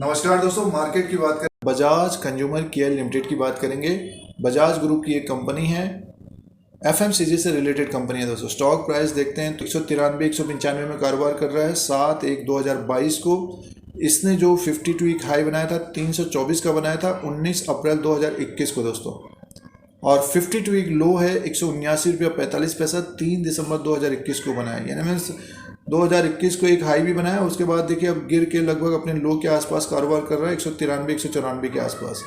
नमस्कार दोस्तों, मार्केट की बात करें, बजाज कंज्यूमर केयर लिमिटेड की बात करेंगे। बजाज ग्रुप की एक कंपनी है, एफएमसीजी से रिलेटेड कंपनी है दोस्तों। स्टॉक प्राइस देखते हैं तो 193-195 में कारोबार कर रहा है। 7/1/2022 को इसने जो 52 वीक हाई बनाया था 324 का बनाया था 19 अप्रैल 2021 को दोस्तों, और 52 वीक लो है 179 रुपया 45 पैसा 3 दिसंबर 2021 को बनाया। यानी मीन्स 2021 को एक हाई भी बनाया, उसके बाद देखिए अब गिर के लगभग अपने लो के आसपास कारोबार कर रहा है 193-194 के आसपास।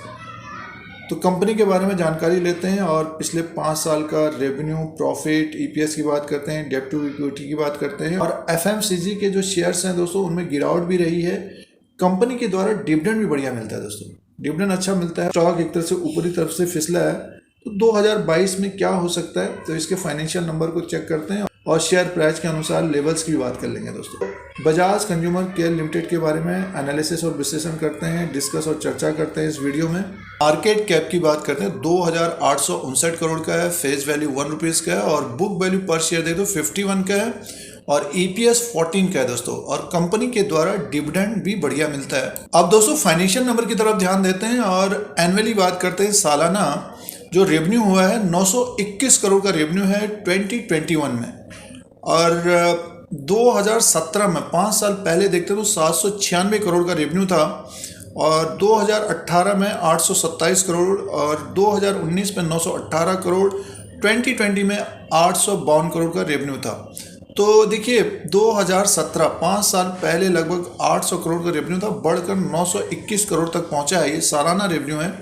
तो कंपनी के बारे में जानकारी लेते हैं और पिछले 5 साल का रेवेन्यू, प्रॉफिट, ईपीएस की बात करते हैं, डेब्ट टू इक्विटी की बात करते हैं, और एफएमसीजी के जो शेयर्स हैं दोस्तों उनमें गिरावट भी रही है। कंपनी के द्वारा डिविडेंड भी बढ़िया मिलता है दोस्तों, डिविडेंड अच्छा मिलता है। स्टॉक एक तरह से ऊपरी तरफ से फिसला है, तो 2022 में क्या हो सकता है, तो इसके फाइनेंशियल नंबर को चेक करते हैं और शेयर प्राइस के अनुसार लेवल्स की भी बात कर लेंगे दोस्तों। बजाज कंज्यूमर केयर लिमिटेड के बारे में एनालिसिस और विश्लेषण करते हैं, डिस्कस और चर्चा करते हैं इस वीडियो में। मार्केट कैप की बात करते हैं, 2859 करोड़ का है, फेस वैल्यू 1 रुपीज़ का है, और बुक वैल्यू पर शेयर दे दो 51 का है, और ईपीएस 14 का है दोस्तों। और कंपनी के द्वारा डिविडेंड भी बढ़िया मिलता है। अब दोस्तों फाइनेंशियल नंबर की तरफ ध्यान देते हैं और एनुअली बात करते हैं। सालाना जो रेवेन्यू हुआ है 921 करोड़ का रेवेन्यू है 2021 में, और 2017 में 5 साल पहले देखते तो 796 करोड़ का रेवेन्यू था, और 2018 में 827 करोड़, और 2019 में 918 करोड़, 2020 में 852 करोड़ का रेवेन्यू था। तो देखिए 2017 5 साल पहले लगभग 800 करोड़ का रेवेन्यू था, बढ़कर 921 करोड़ तक पहुंचा है। ये सालाना रेवेन्यू है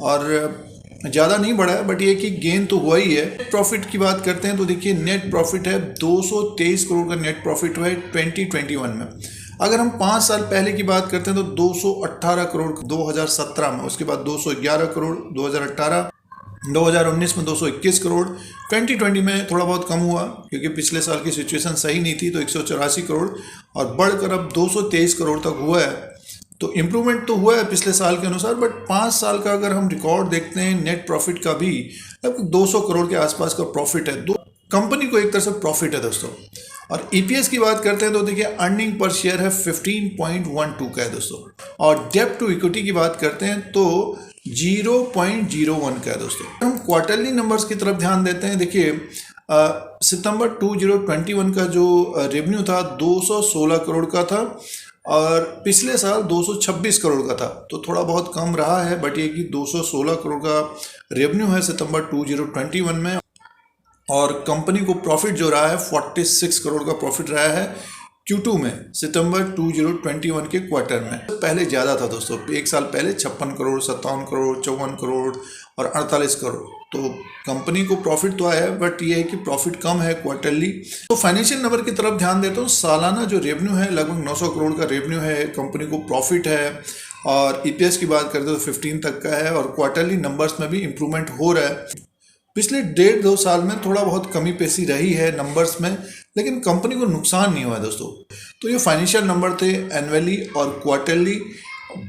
और ज़्यादा नहीं बढ़ा है, बट ये कि गेन तो हुआ ही है। प्रॉफिट की बात करते हैं तो देखिए नेट प्रॉफिट है 223 करोड़ का नेट प्रॉफिट हुआ है 2021 में। अगर हम 5 साल पहले की बात करते हैं तो 218 करोड़ 2017 में, उसके बाद 211 करोड़ 2018, 2019 में 221 करोड़, 2020 में थोड़ा बहुत कम हुआ क्योंकि पिछले साल की सिचुएशन सही नहीं थी, तो 184 करोड़, और बढ़कर अब 223 करोड़ तक हुआ है। तो इम्प्रूवमेंट तो हुआ है पिछले साल के अनुसार, बट 5 साल का अगर हम रिकॉर्ड देखते हैं नेट प्रॉफिट का भी लगभग 200 करोड़ के आसपास का प्रॉफिट है। कंपनी को एक तरह से प्रॉफिट है दोस्तों। और ईपीएस की बात करते हैं तो देखिए अर्निंग पर शेयर है 15.12 का है दोस्तों, और डेब्ट टू इक्विटी की बात करते हैं तो 0.01 का है दोस्तों। हम क्वार्टरली नंबर्स की तरफ ध्यान देते हैं। देखिए सितंबर 2021 का जो रेवेन्यू था 216 करोड़ का था, और पिछले साल 226 करोड़ का था, तो थोड़ा बहुत कम रहा है, बट ये कि 216 करोड़ का रेवेन्यू है सितंबर 2021 में। और कंपनी को प्रॉफिट जो रहा है 46 करोड़ का प्रॉफिट रहा है Q2 में, सितंबर 2021 के क्वार्टर में। पहले ज़्यादा था दोस्तों, एक साल पहले 56 करोड़, 57 करोड़, 54 करोड़ और 48 करोड़। तो कंपनी को प्रॉफिट तो आया है, बट ये है कि प्रॉफिट कम है क्वार्टरली। तो फाइनेंशियल नंबर की तरफ ध्यान देता हूँ। सालाना जो रेवेन्यू है लगभग 900 करोड़ का रेवेन्यू है, कंपनी को प्रॉफिट है, और ईपीएस की बात करते तो 15 तक का है, और क्वार्टरली नंबर्स में भी इम्प्रूवमेंट हो रहा है। पिछले 1.5-2 साल में थोड़ा बहुत कमी पेशी रही है नंबर्स में, लेकिन कंपनी को नुकसान नहीं हुआ है दोस्तों। तो ये फाइनेंशियल नंबर थे एनुअली और quarterly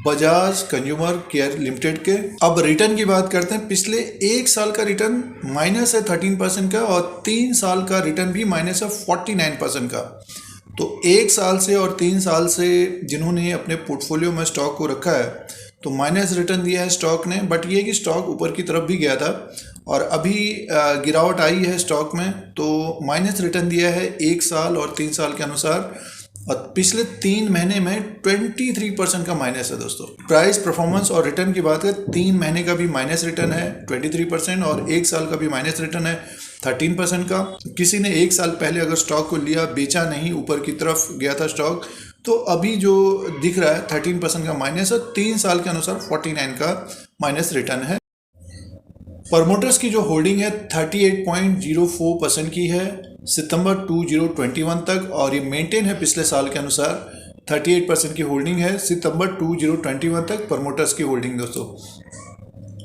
Bajaj consumer care limited के। अब रिटर्न की बात करते हैं। पिछले 1 साल का रिटर्न माइनस है 13% का, और 3 साल का रिटर्न भी माइनस है 49% का। तो 1 साल से और 3 साल से जिन्होंने अपने पोर्टफोलियो में स्टॉक को रखा है तो माइनस रिटर्न दिया है स्टॉक ने, बट ये कि स्टॉक ऊपर की तरफ भी गया था और अभी गिरावट आई है स्टॉक में, तो माइनस रिटर्न दिया है 1 साल और 3 साल के अनुसार, और पिछले 3 महीने में 23% का माइनस है दोस्तों। प्राइस परफॉर्मेंस और रिटर्न की बात करें, 3 महीने का भी माइनस रिटर्न है 23%, और 1 साल का भी माइनस रिटर्न है 13% का। किसी ने 1 साल पहले अगर स्टॉक को लिया, बेचा नहीं, ऊपर की तरफ गया था स्टॉक, तो अभी जो दिख रहा है 13% का माइनस है, 3 साल के अनुसार 49 का माइनस रिटर्न है। प्रमोटर्स की जो होल्डिंग है 38.04% की है सितंबर 2021 तक, और ये मेंटेन है पिछले साल के अनुसार 38% की होल्डिंग है सितंबर 2021 तक प्रमोटर्स की होल्डिंग दोस्तों।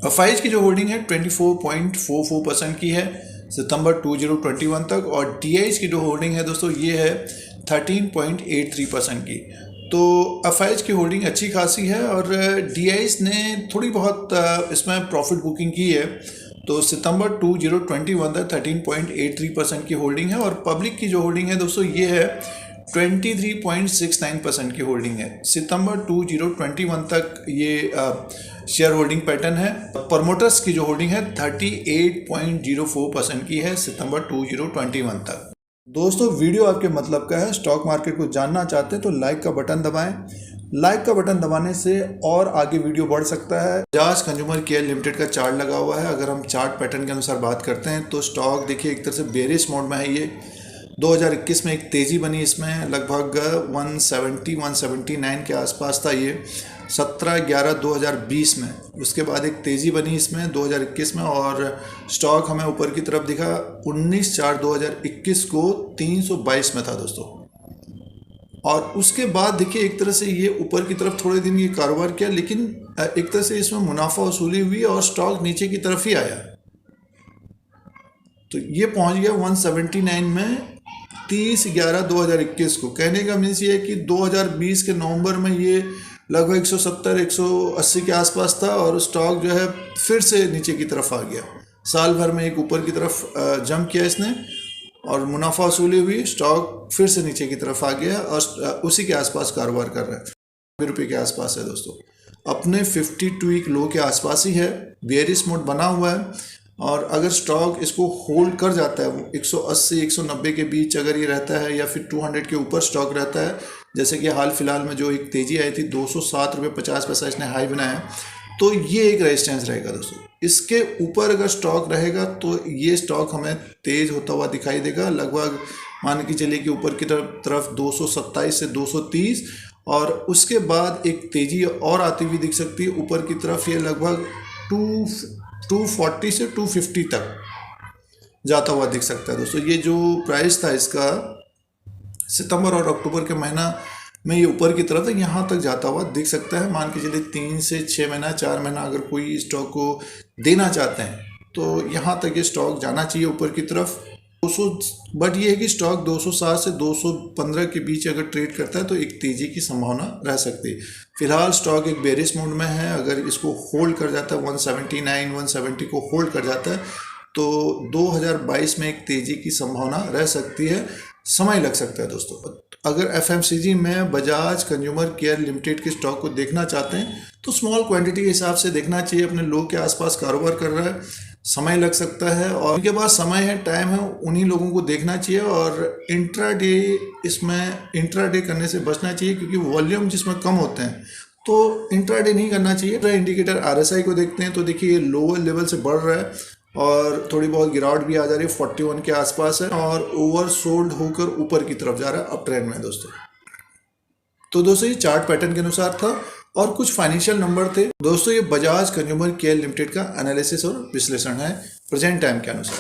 अफाइज की जो होल्डिंग है 24.44% की है सितंबर 2021 तक, और डीआईज की जो होल्डिंग है दोस्तों ये है 13.83% की। तो अफाइज की होल्डिंग अच्छी खासी है, और डीआईज ने थोड़ी बहुत इसमें प्रॉफिट बुकिंग की है। तो सितंबर 2021 तक 13.83% की होल्डिंग है, और पब्लिक की जो होल्डिंग है दोस्तों ये है 23.69% की होल्डिंग है। सितंबर 2021 तक ये शेयर होल्डिंग पैटर्न है। प्रमोटर्स की जो होल्डिंग है 38.04% की है सितंबर 2021 तक। दोस्तों वीडियो आपके मतलब का है, स्टॉक मार्केट को जानना चाहते हैं तो लाइक का बटन दबाएं। लाइक का बटन दबाने से और आगे वीडियो बढ़ सकता है। बजाज कंज्यूमर केयर लिमिटेड का चार्ट लगा हुआ है। अगर हम चार्ट पैटर्न के अनुसार बात करते हैं तो स्टॉक देखिए एक तरह से बेरिश मोड में है। ये 2021 में एक तेज़ी बनी, इसमें लगभग 170-179 के आसपास था ये 17/11/2020 में। उसके बाद एक तेज़ी बनी इसमें 2021 में और स्टॉक हमें ऊपर की तरफ दिखा 19/4/2021 को 322 में था दोस्तों। और उसके बाद देखिए एक तरह से ये ऊपर की तरफ थोड़े दिन ये कारोबार किया, लेकिन एक तरह से इसमें मुनाफा वसूली हुई और स्टॉक नीचे की तरफ ही आया। तो ये पहुंच गया 179 में 30/11/2021 को। कहने का मीन्स ये है कि 2020 के नवंबर में ये लगभग 170-180 के आसपास था और स्टॉक जो है फिर से नीचे की तरफ आ गया। साल भर में एक ऊपर की तरफ जंप किया इसने और मुनाफा वसूली हुई, स्टॉक फिर से नीचे की तरफ आ गया और उसी के आसपास कारोबार कर रहा है। ₹90 के आसपास है दोस्तों, अपने 52 वीक लो के आसपास ही है। बेयरिश मोड बना हुआ है और अगर स्टॉक इसको होल्ड कर जाता है 180-190 के बीच अगर ये रहता है या फिर 200 के ऊपर स्टॉक रहता है, जैसे कि हाल फिलहाल में जो एक तेज़ी आई थी 207.50 रुपये इसने हाई बनाया, तो ये एक रेजिस्टेंस रहेगा दोस्तों। इसके ऊपर अगर स्टॉक रहेगा तो ये स्टॉक हमें तेज़ होता हुआ दिखाई देगा। लगभग मान के चलिए कि ऊपर की तरफ 227 से 230 और उसके बाद एक तेज़ी और आती हुई दिख सकती है ऊपर की तरफ। ये लगभग 240 से 250 तक जाता हुआ दिख सकता है दोस्तों। ये जो प्राइस था इसका सितंबर और अक्टूबर के महीना में ये ऊपर की तरफ यहाँ तक जाता हुआ दिख सकता है। मान के चलिए 3 से 6 महीना 4 महीना अगर कोई स्टॉक को देना चाहते हैं तो यहाँ तक ये स्टॉक जाना चाहिए ऊपर की तरफ 200। बट ये है कि स्टॉक 207 से 215 के बीच अगर ट्रेड करता है तो एक तेज़ी की संभावना रह सकती है। फिलहाल स्टॉक एक बेरिश मोड में है। अगर इसको होल्ड कर जाता है 179-170 को होल्ड कर जाता है तो 2022 में एक तेज़ी की संभावना रह सकती है। समय लग सकता है दोस्तों। अगर एफएमसीजी में बजाज कंज्यूमर केयर लिमिटेड के स्टॉक को देखना चाहते हैं तो स्मॉल क्वांटिटी के हिसाब से देखना चाहिए। अपने लो के आसपास कारोबार कर रहा है, समय लग सकता है और उनके पास समय है, टाइम है, उन्हीं लोगों को देखना चाहिए। और इंट्राडे इंट्राडे करने से बचना चाहिए क्योंकि वॉल्यूम जिसमें कम होते हैं तो इंट्राडे नहीं करना चाहिए। इंडिकेटर आरएसआई को देखते हैं तो देखिए लोअर लेवल से बढ़ रहा है और थोड़ी बहुत गिरावट भी आ जा रही है, 41 के आसपास है और ओवरसोल्ड होकर ऊपर की तरफ जा रहा है अप ट्रेंड में दोस्तों। तो दोस्तों ये चार्ट पैटर्न के अनुसार था और कुछ फाइनेंशियल नंबर थे दोस्तों। ये बजाज कंज्यूमर केयर लिमिटेड का एनालिसिस और विश्लेषण है प्रेजेंट टाइम के अनुसार।